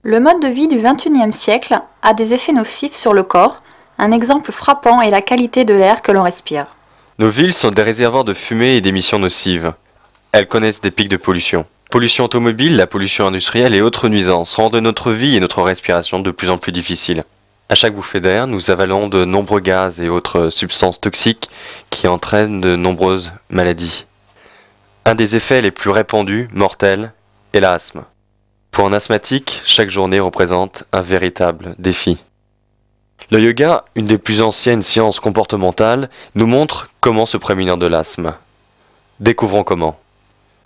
Le mode de vie du XXIe siècle a des effets nocifs sur le corps. Un exemple frappant est la qualité de l'air que l'on respire. Nos villes sont des réservoirs de fumée et d'émissions nocives. Elles connaissent des pics de pollution. Pollution automobile, la pollution industrielle et autres nuisances rendent notre vie et notre respiration de plus en plus difficiles. À chaque bouffée d'air, nous avalons de nombreux gaz et autres substances toxiques qui entraînent de nombreuses maladies. Un des effets les plus répandus, mortels, est l'asthme. Pour un asthmatique, chaque journée représente un véritable défi. Le yoga, une des plus anciennes sciences comportementales, nous montre comment se prémunir de l'asthme. Découvrons comment.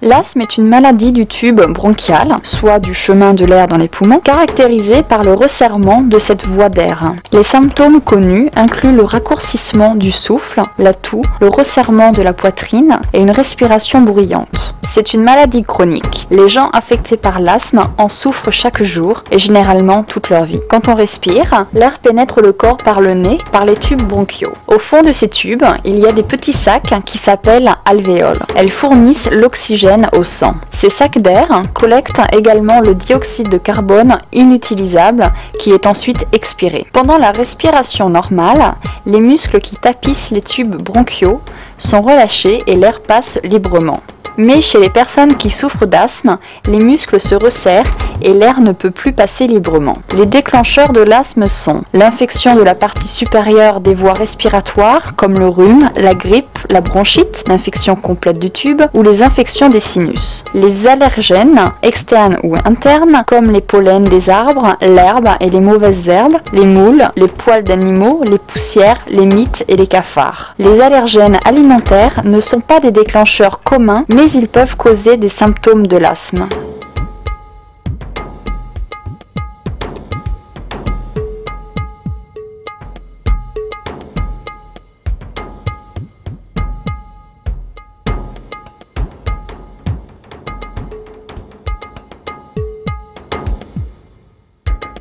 L'asthme est une maladie du tube bronchial, soit du chemin de l'air dans les poumons, caractérisée par le resserrement de cette voie d'air. Les symptômes connus incluent le raccourcissement du souffle, la toux, le resserrement de la poitrine et une respiration bruyante. C'est une maladie chronique. Les gens affectés par l'asthme en souffrent chaque jour et généralement toute leur vie. Quand on respire, l'air pénètre le corps par le nez, par les tubes bronchiaux. Au fond de ces tubes, il y a des petits sacs qui s'appellent alvéoles. Elles fournissent l'oxygène au sang. Ces sacs d'air collectent également le dioxyde de carbone inutilisable qui est ensuite expiré. Pendant la respiration normale, les muscles qui tapissent les tubes bronchiaux sont relâchés et l'air passe librement. Mais chez les personnes qui souffrent d'asthme, les muscles se resserrent et l'air ne peut plus passer librement. Les déclencheurs de l'asthme sont l'infection de la partie supérieure des voies respiratoires, comme le rhume, la grippe, la bronchite, l'infection complète du tube ou les infections des sinus. Les allergènes, externes ou internes, comme les pollens des arbres, l'herbe et les mauvaises herbes, les moules, les poils d'animaux, les poussières, les mites et les cafards. Les allergènes alimentaires ne sont pas des déclencheurs communs, mais ils peuvent causer des symptômes de l'asthme.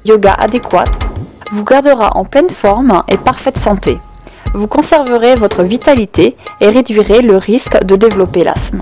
Yoga adéquat vous gardera en pleine forme et parfaite santé. Vous conserverez votre vitalité et réduirez le risque de développer l'asthme.